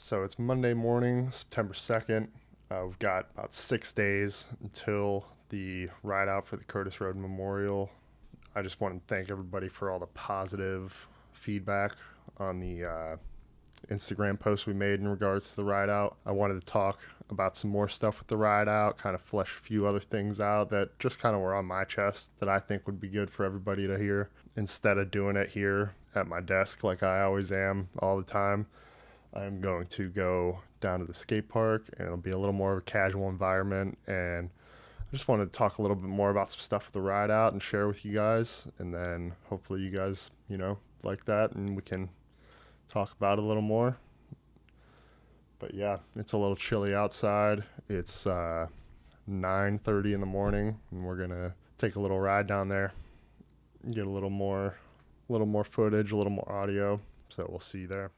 So it's Monday morning, September 2nd. We've got about 6 days until the ride out for the Curtis Rhoden Memorial. I just want to thank everybody for all the positive feedback on the Instagram post we made in regards to the ride out. I wanted to talk about some more stuff with the ride out, kind of flesh a few other things out that just kind of were on my chest that I think would be good for everybody to hear instead of doing it here at my desk like I always am all the time. I'm going to go down to the skate park, and it'll be a little more of a casual environment, and I just wanted to talk a little bit more about some stuff with the ride out and share with you guys, and then hopefully you guys, like that, and we can talk about it a little more. But yeah, it's a little chilly outside. It's 9:30 in the morning, and we're gonna take a little ride down there, get a little more footage, a little more audio. So we'll see you there.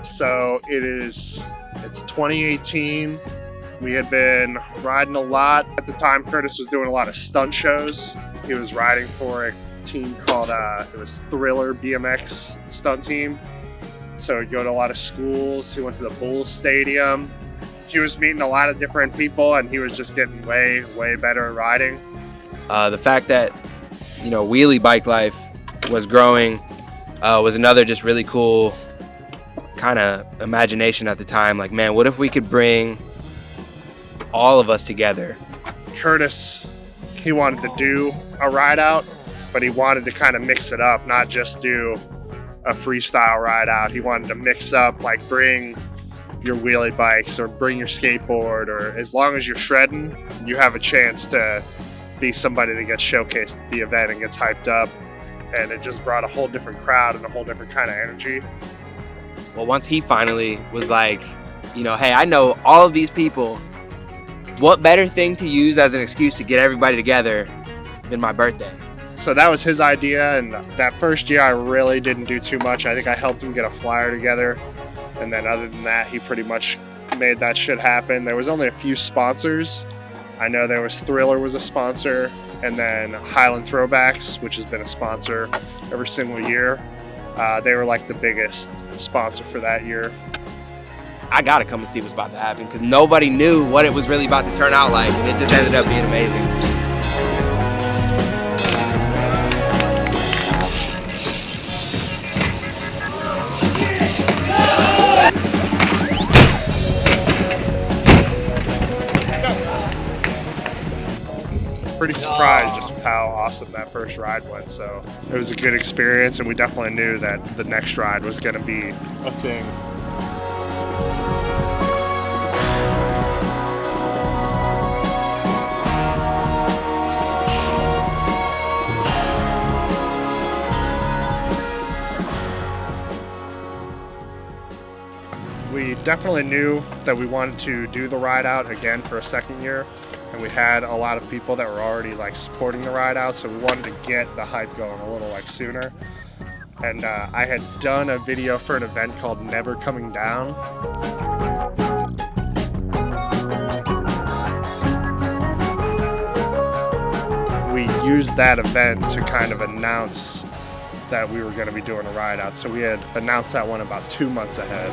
So it's 2018. We had been riding a lot. At the time, Curtis was doing a lot of stunt shows. He was riding for a team called, it was Thriller BMX stunt team. So he'd go to a lot of schools. He went to the Bulls Stadium. He was meeting a lot of different people, and he was just getting way, way better at riding. The fact that, wheelie bike life was growing was another just really cool kind of imagination at the time. Like, man, what if we could bring all of us together? Curtis, he wanted to do a ride out, but he wanted to kind of mix it up, not just do a freestyle ride out. He wanted to mix up, like bring your wheelie bikes or bring your skateboard, or as long as you're shredding, you have a chance to be somebody that gets showcased at the event and gets hyped up. And it just brought a whole different crowd and a whole different kind of energy. Well, once he finally was like, hey, I know all of these people. What better thing to use as an excuse to get everybody together than my birthday? So that was his idea, and that first year I really didn't do too much. I think I helped him get a flyer together, and then other than that, he pretty much made that shit happen. There was only a few sponsors. I know there was Thriller was a sponsor, and then Highland Throwbacks, which has been a sponsor every single year. They were like the biggest sponsor for that year. I gotta come and see what's about to happen because nobody knew what it was really about to turn out like, and it just ended up being amazing. Pretty surprised just with how awesome that first ride went. So it was a good experience, and we definitely knew that the next ride was going to be a thing. We definitely knew that we wanted to do the ride out again for a second year. And we had a lot of people that were already supporting the ride out, so we wanted to get the hype going a little sooner. And I had done a video for an event called Never Coming Down. We used that event to kind of announce that we were going to be doing a ride out. So we had announced that one about 2 months ahead.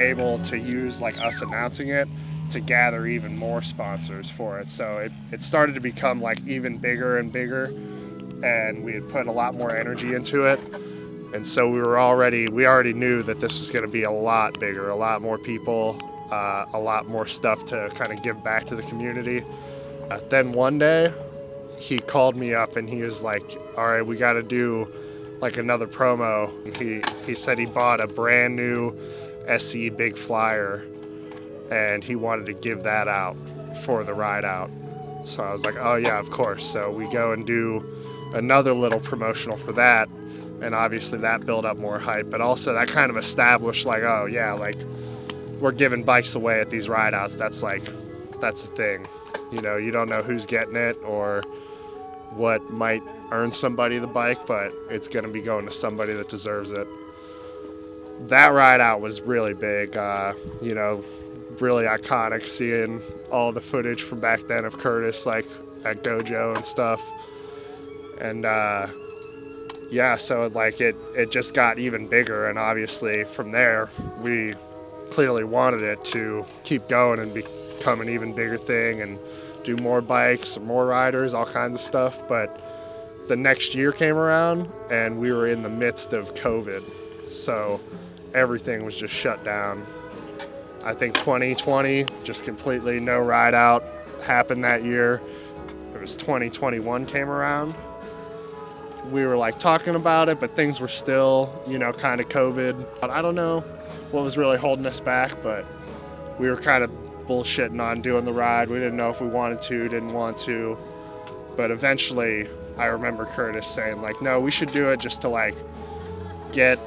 Able to use us announcing it to gather even more sponsors for it. So it started to become even bigger and bigger, and we had put a lot more energy into it. And so we already knew that this was going to be a lot bigger, a lot more people, a lot more stuff to kind of give back to the community. Then one day he called me up and he was like, all right, we got to do like another promo. He said he bought a brand new SE Big Flyer, and he wanted to give that out for the ride out. So I was like, oh yeah, of course. So we go and do another little promotional for that, and obviously that built up more hype, but also that kind of established like, oh yeah, like we're giving bikes away at these ride outs. That's a thing. You know, you don't know who's getting it or what might earn somebody the bike, but it's going to be going to somebody that deserves it. That ride out was really big, you know, really iconic, seeing all the footage from back then of Curtis, like at Dojo and stuff. And yeah, so like it just got even bigger, and obviously from there we clearly wanted it to keep going and become an even bigger thing and do more bikes, more riders, all kinds of stuff. But the next year came around and we were in the midst of COVID, so everything was just shut down. I think 2020, just completely no ride out happened that year. It was 2021 came around. We were like talking about it, but things were still, you know, kind of COVID. I don't know what was really holding us back, but we were kind of bullshitting on doing the ride. We didn't know if we wanted to, didn't want to. But eventually, I remember Curtis saying, like, no, we should do it just to, like, get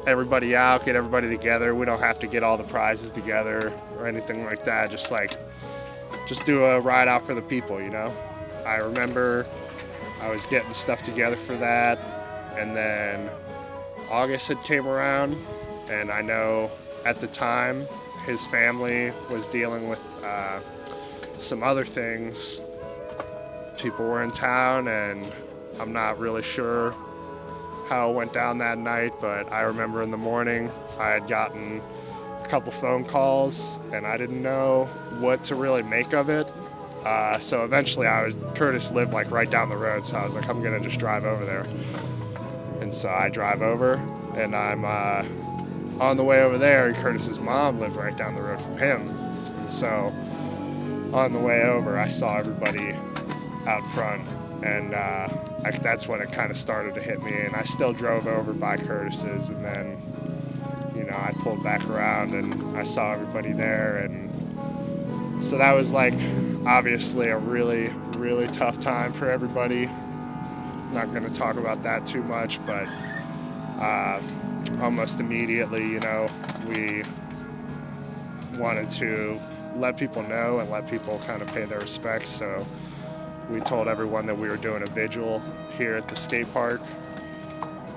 everybody out, get everybody together. We don't have to get all the prizes together or anything like that. Just do a ride out for the people, you know? I remember I was getting stuff together for that, and then August had came around, and I know at the time his family was dealing with some other things. People were in town, and I'm not really sure how it went down that night, but I remember in the morning I had gotten a couple phone calls, and I didn't know what to really make of it. So eventually Curtis lived like right down the road, so I was like, I'm gonna just drive over there. And so I drive over, and I'm on the way over there, and Curtis's mom lived right down the road from him. And so on the way over, I saw everybody out front, and that's when it kind of started to hit me. And I still drove over by Curtis's, and then, you know, I pulled back around and I saw everybody there. And so that was like obviously a really, really tough time for everybody. Not going to talk about that too much, but almost immediately, you know, we wanted to let people know and let people kind of pay their respects. So we told everyone that we were doing a vigil here at the skate park.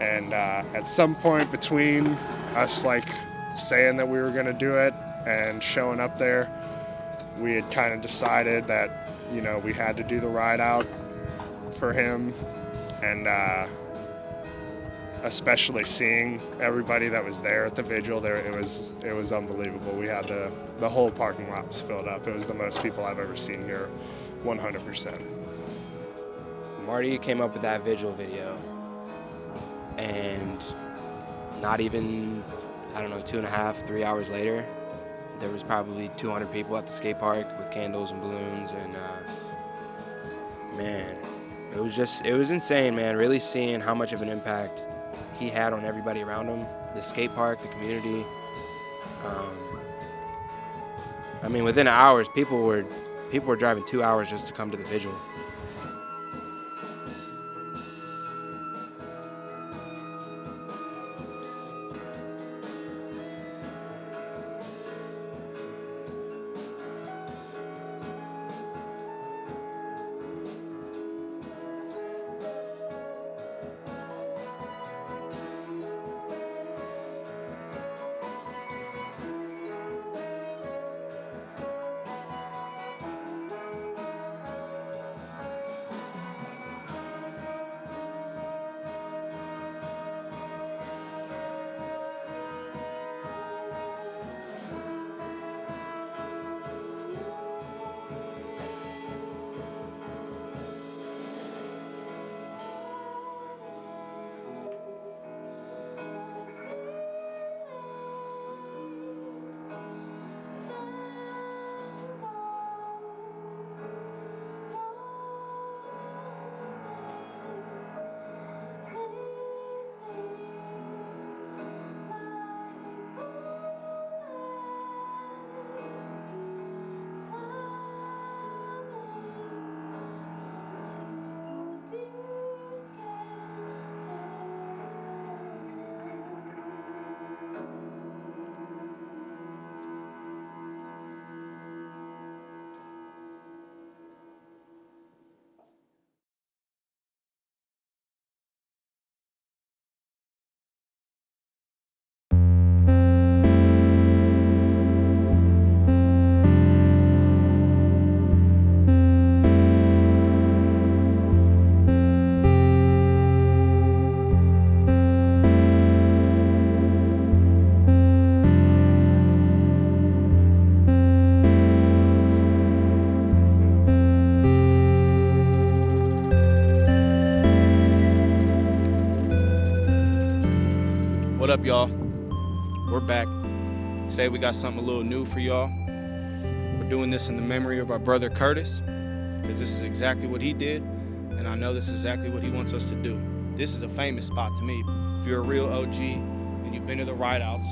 And at some point between us like saying that we were going to do it and showing up there, we had kind of decided that, you know, we had to do the ride out for him. And especially seeing everybody that was there at the vigil, there it was unbelievable. We had the whole parking lot was filled up. It was the most people I've ever seen here, 100%. Marty came up with that vigil video, and not even, I don't know, 2.5, 3 hours later, there was probably 200 people at the skate park with candles and balloons, and man, it was insane, man, really seeing how much of an impact he had on everybody around him, the skate park, the community. I mean, within hours, people were driving 2 hours just to come to the vigil. What up, y'all? We're back. Today we got something a little new for y'all. We're doing this in the memory of our brother Curtis, because this is exactly what he did, and I know this is exactly what he wants us to do. This is a famous spot to me. If you're a real OG and you've been to the rideouts,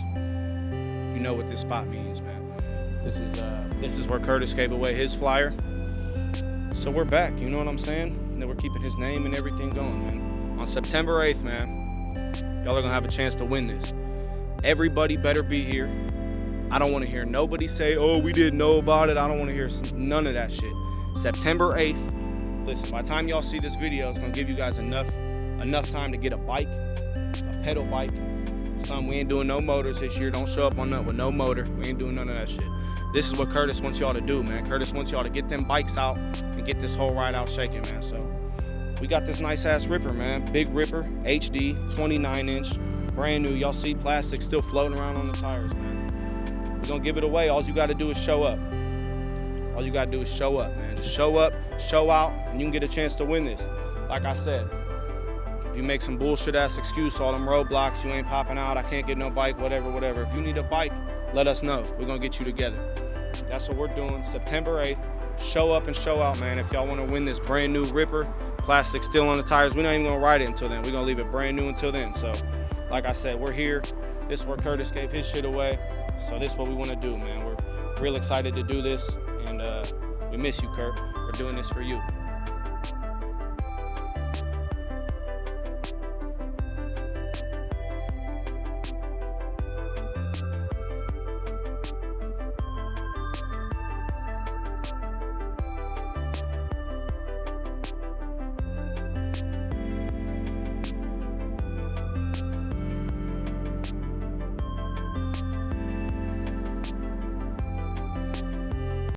you know what this spot means, man. This is where Curtis gave away his flyer. So we're back, you know what I'm saying? And we're keeping his name and everything going, man. On September 8th, man, y'all are gonna have a chance to win this. Everybody better be here. I don't wanna hear nobody say, oh, we didn't know about it. I don't wanna hear none of that shit. September 8th, listen, by the time y'all see this video, it's gonna give you guys enough time to get a bike, a pedal bike. Son, we ain't doing no motors this year. Don't show up on nothing with no motor. We ain't doing none of that shit. This is what Curtis wants y'all to do, man. Curtis wants y'all to get them bikes out and get this whole ride out shaking, man. So we got this nice ass Ripper, man. Big Ripper, HD, 29-inch, brand new. Y'all see plastic still floating around on the tires, man. We're gonna give it away. All you gotta do is show up. All you gotta do is show up, man. Just show up, show out, and you can get a chance to win this. Like I said, if you make some bullshit ass excuse, all them roadblocks, you ain't popping out, I can't get no bike, whatever. If you need a bike, let us know. We're gonna get you together. That's what we're doing. September 8th. Show up and show out, man. If y'all wanna win this brand new Ripper, plastic still on the tires, we're not even gonna ride it until then. We're gonna leave it brand new until then. So, like I said, we're here. This is where Curtis gave his shit away. So this is what we wanna do, man. We're real excited to do this, and we miss you, Kurt. We're doing this for you.